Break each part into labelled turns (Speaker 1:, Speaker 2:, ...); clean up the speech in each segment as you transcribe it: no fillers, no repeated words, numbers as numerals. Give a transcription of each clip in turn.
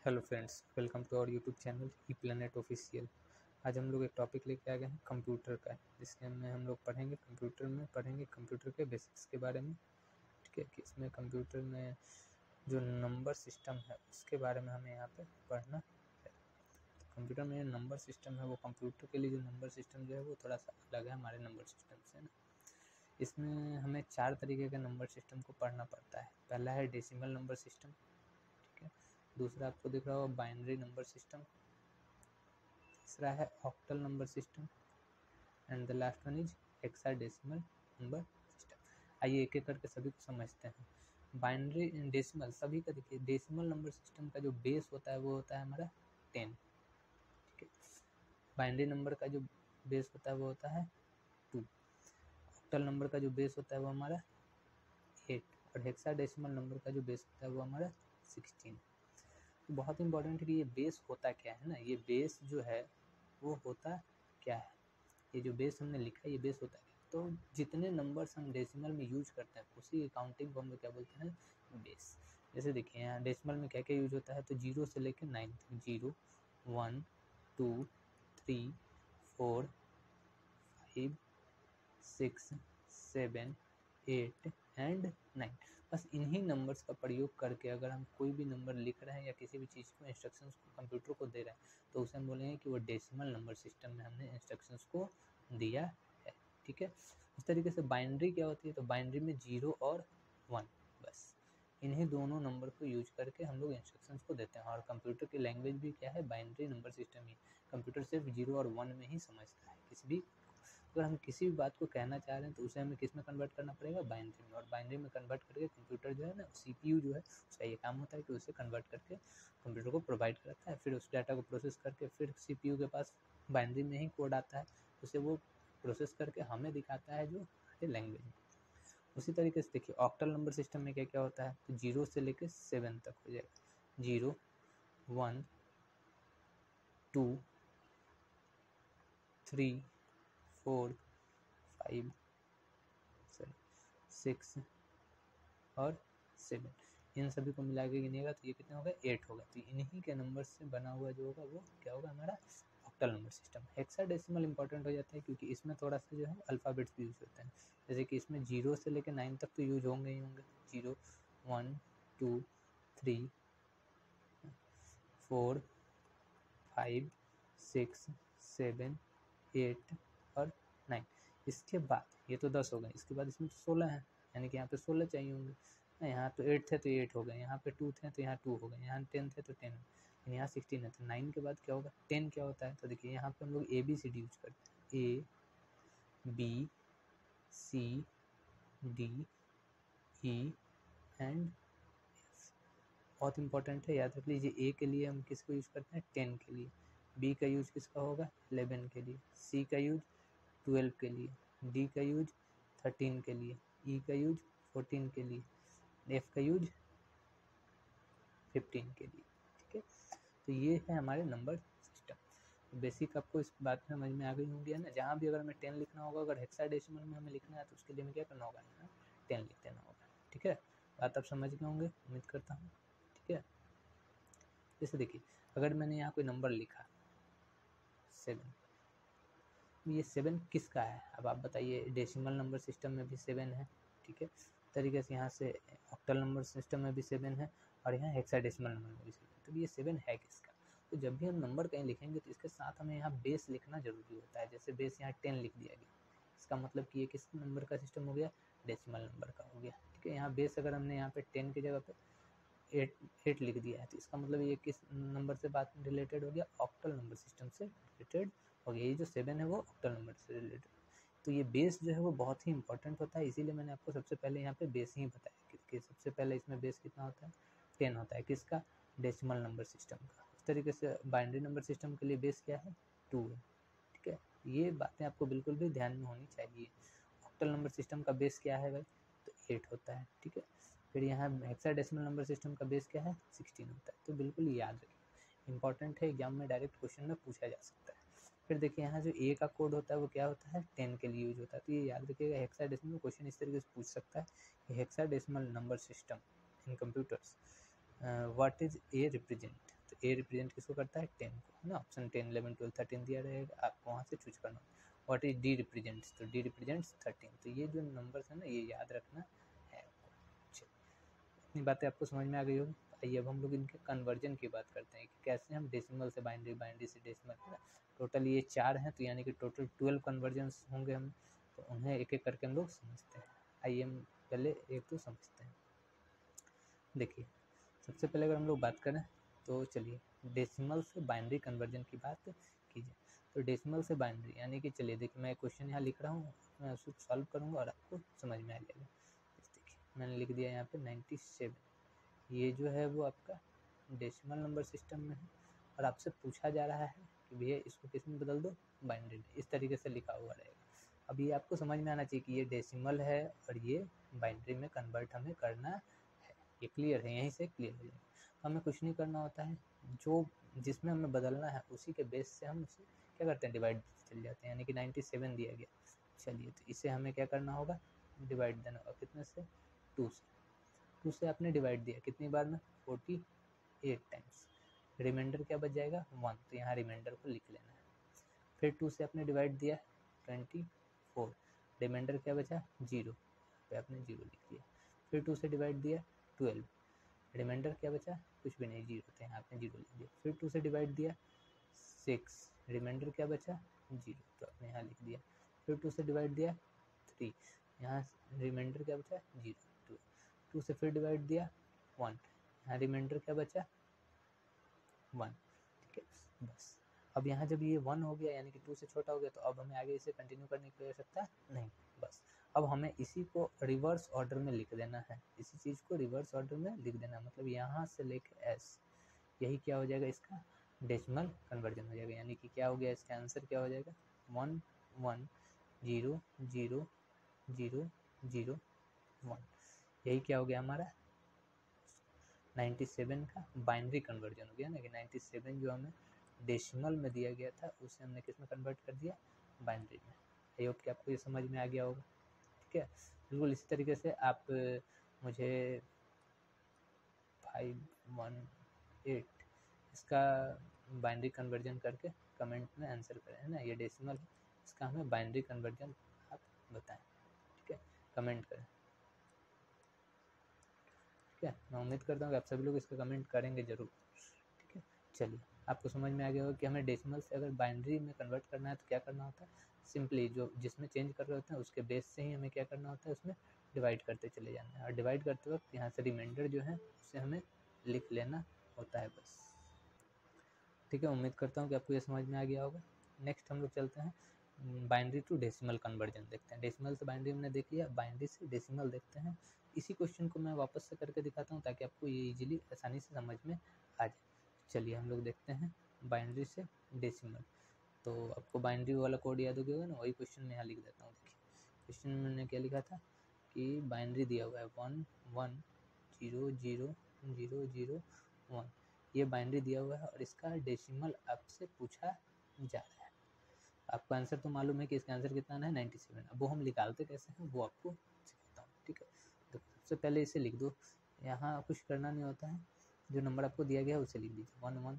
Speaker 1: Hello friends, welcome to our YouTube channel E planet official. आज हम लोग एक टॉपिक लेके आ गए हैं कंप्यूटर का, जिसके में हम लोग पढ़ेंगे कंप्यूटर के बेसिक्स के बारे में। ठीक है कि इसमें कंप्यूटर में जो नंबर सिस्टम है उसके बारे में हमें यहाँ पे पढ़ना है। तो कंप्यूटर में जो नंबर सिस्टम है वो कंप्यूटर के लिए जो नंबर सिस्टम जो है वो थोड़ा सा अलग है हमारे नंबर सिस्टम से ना। इसमें हमें 4 तरीके के नंबर सिस्टम को पढ़ना पड़ता है। पहला है डेसिमल नंबर सिस्टम, ठीक है। दूसरा आपको दिख रहा होगा बाइनरी नंबर सिस्टम। तीसरा है octal number system and the last one is hexadecimal number system. आइए एक एक करके सभी को समझते हैं। बाइनरी डेसिमल सभी का देखिए, डेसिमल नंबर सिस्टम का जो बेस होता है वो होता है हमारा 10, ठीक है। बाइनरी नंबर का जो बेस होता है वो होता है 2। ऑक्टल नंबर का जो बेस होता है वो हमारा 8 और हेक्साडेसिमल नंबर का जो बेस होता है वो हमारा 16। तो बहुत इंपॉर्टेंट है कि ये बेस होता क्या है ना। ये बेस जो है वो होता क्या है, ये जो बेस हमने लिखा है ये बेस होता क्या है। तो जितने नंबर्स हम डेसिमल में यूज करते हैं उसी काउंटिंग को हम लोग क्या बोलते हैं, बेस। जैसे देखिए यहाँ डेसिमल में क्या क्या यूज होता है, तो 0 से लेकर 9 तक। 0 1 2 3 4 5 6 7 8 एंड 9। बस इन्हीं नंबर्स का प्रयोग करके अगर हम कोई भी नंबर लिख रहे हैं या किसी भी चीज़ को इंस्ट्रक्शंस को कंप्यूटर को दे रहे हैं तो उसे हम बोलेंगे कि वो डेसिमल नंबर सिस्टम में हमने इंस्ट्रक्शंस को दिया है, ठीक है। इस तरीके से बाइनरी क्या होती है, तो बाइनरी में 0 और 1, बस इन्हीं दोनों नंबर को यूज करके हम लोग इंस्ट्रक्शंस को देते हैं। और कंप्यूटर की लैंग्वेज भी क्या है, बाइनरी नंबर सिस्टम ही। कंप्यूटर सिर्फ 0 और 1 में ही समझता है। अगर हम किसी भी बात को कहना चाह रहे हैं तो उसे हमें किस में कन्वर्ट करना पड़ेगा, बाइनरी में। और बाइनरी में कन्वर्ट करके कंप्यूटर जो है ना, सीपीयू जो है उसका ये काम होता है कि उसे कन्वर्ट करके कंप्यूटर को प्रोवाइड कराता है। फिर उस डाटा को प्रोसेस करके फिर सीपीयू के पास बाइनरी में ही कोड आता है, उसे वो प्रोसेस करके हमें दिखाता है जो हमारे लैंग्वेज में। उसी तरीके से देखिए ऑक्टल नंबर सिस्टम में क्या क्या होता है, तो 0 से लेकर 7 तक हो जाएगा। 0 1 2 3 4 5 6 और 7, इन सभी को मिला के गिनिएगा तो ये कितने हो गए, 8 हो गए। तो इन्हीं के नंबर से बना हुआ जो होगा वो क्या होगा, हमारा octal number system. Hexadecimal important हो जाता है क्योंकि इसमें थोड़ा सा जो है अल्फ़ाबेट्स भी यूज होते हैं। जैसे कि इसमें 0 से लेकर 9 तक तो यूज होंगे ही होंगे। 0 1 2 3 4 5 6 7 8 और 9। इसके बाद ये तो 10 हो गए, इसके बाद इसमें तो 16 है, यानी कि यहाँ पे 16 चाहिए होंगे। यहाँ तो 8 थे तो 8 हो गए, यहाँ पे 2 थे तो यहाँ 2 हो गए, यहाँ 10 थे तो 10, यहाँ 16 है तो 9 के बाद क्या होगा, 10 क्या होता है। तो देखिए यहाँ पे हम लोग ABCD यूज करते हैं, ABCDE एंड F। बहुत इंपॉर्टेंट है, याद रख लीजिए। ए के लिए हम किसको यूज करते हैं, 10 के लिए। बी का यूज किसका होगा, 11 के लिए। सी का यूज 12 के लिए। डी का यूज 13 के लिए। ई का यूज 14 के लिए। एफ का यूज 15 के लिए, ठीक है। तो ये है हमारे नंबर सिस्टम। बेसिक आपको इस बात में समझ में आ गई होंगी है ना। जहाँ भी अगर हमें 10 लिखना होगा, अगर हेक्साडेसिमल में हमें लिखना है तो उसके लिए हमें क्या करना होगा, 10 लिख देना होगा, ठीक है। बात आप समझ गए होंगे, उम्मीद करता हूँ, ठीक है। जैसे देखिए अगर मैंने यहाँ कोई नंबर लिखा 7, ये 7 किसका है, अब आप बताइए। डेसिमल नंबर सिस्टम में भी 7 है, ठीक है। तरीके से यहाँ से ऑक्टल नंबर सिस्टम में भी 7 है और यहाँ हेक्साडेसिमल नंबर में भी 7 है। तो ये 7 है किसका। तो जब भी हम नंबर कहीं लिखेंगे तो इसके साथ हमें यहाँ बेस लिखना जरूरी होता है। जैसे बेस यहाँ 10 लिख दिया गया, इसका मतलब कि ये किस नंबर का सिस्टम हो गया, डेसिमल नंबर का हो गया, ठीक है। यहाँ बेस अगर हमने यहाँ पे 10 की जगह पे 8 लिख दिया है तो इसका मतलब ये किस नंबर से बात रिलेटेड हो गया, ऑक्टल नंबर सिस्टम से रिलेटेड हो गया। ये जो 7 है वो ऑक्टल नंबर से रिलेटेड। तो ये बेस जो है वो बहुत ही इंपॉर्टेंट होता है, इसीलिए मैंने आपको सबसे पहले यहाँ पे बेस ही बताया कि सबसे पहले इसमें बेस कितना होता है, 10 होता है। किसका, डेसिमल नंबर सिस्टम का। इस तरीके से बाइनरी नंबर सिस्टम के लिए बेस क्या है, 2 है, ठीक है। ये बातें आपको बिल्कुल भी ध्यान में होनी चाहिए। ऑक्टल नंबर सिस्टम का बेस क्या है भाई, तो 8 होता है, ठीक है। फिर यहाँ हेक्साडेसिमल नंबर सिस्टम का बेस क्या है, 16 होता है। तो बिल्कुल याद रखिए, इंपॉर्टेंट है, एग्जाम में डायरेक्ट क्वेश्चन में पूछा जा सकता है। फिर देखिए यहाँ जो ए का कोड होता है वो क्या होता है, 10 के लिए यूज होता है। तो ये याद रखिएगा, हेक्साडेसिमल क्वेश्चन इस तरीके से पूछ सकता है कि hexadecimal number system in computers what is A represent. तो तो ए रिप्रेजेंट किसको करता है 10 को, है ना। ऑप्शन 10, 11, 12, 13 दिया रहेगा, आपको वहाँ से चूज करना। व्हाट इज डी रिप्रेजेंट्स, तो डी रिप्रेजेंट्स 13। तो ये जो नंबर्स है ना ये याद रखना है आपको। इतनी बातें आपको समझ में आ गई होगी। आइए अब हम लोग इनके कन्वर्जन की बात करते हैं कि कैसे हम डेसिमल से बाइनरी, बाइनरी से डेसिमल, है ना। टोटल ये 4 हैं, तो यानी कि टोटल 12 कन्वर्जन्स होंगे हम, तो उन्हें एक एक करके हम लोग समझते हैं। आइए हम पहले एक तो समझते हैं। देखिए सबसे पहले अगर हम लोग बात करें तो चलिए डेसिमल से बाइनरी कन्वर्जन की बात कीजिए। तो डेसिमल से बाइनरी यानी कि चलिए देखिए मैं क्वेश्चन यहाँ लिख रहा हूँ, मैं उसको सॉल्व करूँगा और आपको समझ में आ जाएगा। देखिए मैंने लिख दिया यहाँ पे 97, ये जो है वो आपका डेसिमल नंबर सिस्टम में है और आपसे पूछा जा रहा है कि भैया इसको किस में बदल दो, बाइनरी में। इस तरीके से लिखा हुआ रहेगा। अब ये आपको समझ में आना चाहिए कि ये डेसिमल है और ये बाइनरी में कन्वर्ट हमें करना है। ये क्लियर है, यहीं से क्लियर हो जाएगा। तो हमें कुछ नहीं करना होता है, जो जिसमें हमें बदलना है उसी के बेस से हम उसे क्या करते हैं, डिवाइड चल जाते हैं। यानी कि 97 दिया गया, चलिए तो इसे हमें क्या करना होगा, डिवाइड देना होगा। कितने से, 2 से। 2 से आपने डिवाइड दिया कितनी बार में, 48 टाइम्स। रिमाइंडर क्या बच जाएगा, 1, तो यहाँ रिमाइंडर को लिख लेना है। फिर 2 से आपने डिवाइड दिया 24, रिमाइंडर क्या बचा, 0, पे आपने 0 लिख दिया। फिर 2 से डिवाइड दिया 12, रिमाइंडर क्या बचा, कुछ भी नहीं, 0, तो यहाँ आपने 0 लिख दिया। फिर 2 से डिवाइड दिया 6, रिमाइंडर क्या बचा, 0, तो आपने यहाँ लिख दिया। फिर 2 से डिवाइड दिया 3, यहाँ रिमाइंडर क्या बचा, 0, 2 से फिर डिवाइड दिया 1, यहाँ रिमाइंडर क्या बचा, 1, ठीक है। बस अब यहाँ जब ये 1 हो गया यानी कि 2 से छोटा हो गया, तो अब हमें आगे इसे कंटिन्यू करने की आवश्यकता नहीं। बस अब हमें इसी को रिवर्स ऑर्डर में लिख देना है, इसी चीज़ को रिवर्स ऑर्डर में लिख देना है। मतलब यहाँ से लेके एस, यही क्या हो जाएगा, इसका डेसिमल कन्वर्जन हो जाएगा। यानी कि क्या हो गया, इसका आंसर क्या हो जाएगा, 1 1 0 0 0 0 1। यही क्या हो गया हमारा 97 का बाइनरी कन्वर्जन हो गया ना, कि 97 जो हमें डेसिमल में दिया गया था उसे हमने किस में कन्वर्ट कर दिया, बाइनरी में। आई होप कि आपको ये समझ में आ गया होगा। ठीक है, बिल्कुल इसी तरीके से आप मुझे 518 इसका बाइनरी कन्वर्जन करके कमेंट में आंसर करें, है ना। ये डेसिमल है, इसका हमें बाइनरी कन्वर्जन आप बताएं, ठीक है, कमेंट करें। ठीक है, मैं उम्मीद करता हूँ कि आप सभी लोग इसका कमेंट करेंगे ज़रूर। ठीक है, चलिए आपको समझ में आ गया होगा कि हमें डेसिमल से अगर बाइनरी में कन्वर्ट करना है तो क्या करना होता है, सिंपली जो जिसमें चेंज कर रहे होते हैं उसके बेस से ही हमें क्या करना होता है, उसमें डिवाइड करते चले जाना है। और डिवाइड करते वक्त यहाँ से रिमाइंडर जो है उसे हमें लिख लेना होता है बस। ठीक है, उम्मीद करता हूँ कि आपको ये समझ में आ गया होगा। नेक्स्ट हम लोग चलते हैं बाइनरी टू डेसिमल कन्वर्जन देखते हैं। डेसिमल से बाइनरी हमने देख लिया, बाइनरी से डेसिमल देखते हैं। इसी क्वेश्चन को मैं वापस से करके दिखाता हूँ ताकि आपको ये इजीली आसानी से समझ में आ जाए। चलिए हम लोग देखते हैं बाइनरी से डेसिमल। तो आपको बाइनरी वाला कोड याद हो गया होगा ना, वही क्वेश्चन में यहाँ लिख देता हूँ। देखिए क्वेश्चन में मैंने क्या लिखा था कि बाइनरी दिया हुआ है 1 1 0 0 0 0 1, ये बाइनरी दिया हुआ है और इसका डेसिमल आपसे पूछा जा रहा है। आपको आंसर तो मालूम है कि इसका आंसर कितना है, 97। अब वो हम निकालते कैसे हैं वो आपको सिखाता हूँ। ठीक है, तो सबसे पहले इसे लिख दो, यहाँ कुछ करना नहीं होता है, जो नंबर आपको दिया गया है उसे लिख दीजिए 1 1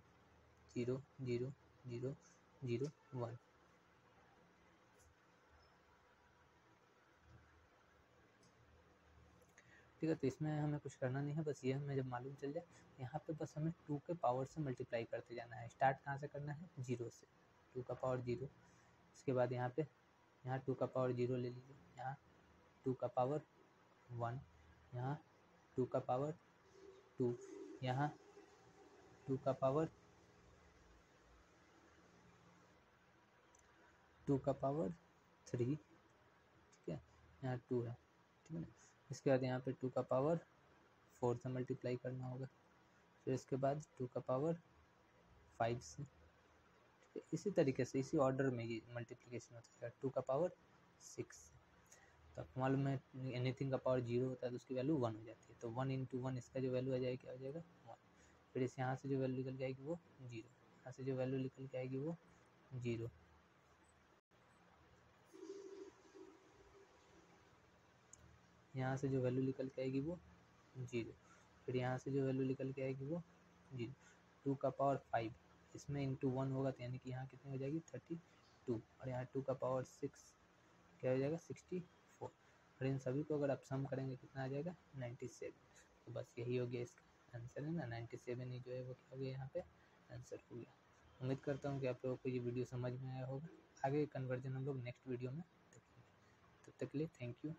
Speaker 1: 0 0 0 0 1। ठीक है, तो इसमें हमें कुछ करना नहीं है, बस ये हमें जब मालूम चल जाए, यहाँ पे बस हमें 2 के पावर से मल्टीप्लाई करते जाना है। स्टार्ट कहाँ से करना है, 0 से, 2 का पावर 0। इसके बाद यहाँ पे यहाँ 2 का पावर 0 ले लीजिए, यहाँ 2 का पावर 1, यहाँ 2 का पावर 2, यहाँ 2 का पावर 3। ठीक है, यहाँ 2 है, ठीक है ना। इसके बाद यहाँ पे 2 का पावर 4 से मल्टीप्लाई करना होगा। फिर इसके बाद 2 का पावर 5 से, ठीक है। इसी तरीके से इसी ऑर्डर में ये मल्टीप्लिकेशन होता है। 2 का पावर 6 से, तो आपको मालूम है एनीथिंग का पावर 0 होता है तो उसकी वैल्यू 1 हो जाती है। तो 1 इंटू 1 इसका जो वैल्यू आ जाएगा क्या हो जाएगा, 1। फिर इस यहाँ से जो वैल्यू निकल के आएगी वो 0, यहाँ से जो वैल्यू निकल के आएगी वो 0, यहाँ से जो वैल्यू निकल के आएगी वो 0, फिर यहाँ से जो वैल्यू निकल के आएगी वो 0। 2 का पावर 5, इसमें इंटू 1 होगा तो यानी कि यहाँ कितनी हो जाएगी 32, और यहाँ 2 का पावर 6 क्या हो जाएगा 64, और इन सभी को अगर आप सम करेंगे कितना आ जाएगा 97। तो बस यही हो गया इसका आंसर है ना, 97 ही जो है वो क्या हो गया यहाँ पे आंसर हो गया। उम्मीद करता हूँ कि आप लोगों को ये वीडियो समझ में आया होगा। आगे कन्वर्जन हम लोग नेक्स्ट वीडियो में देखेंगे। तब तक के लिए थैंक यू।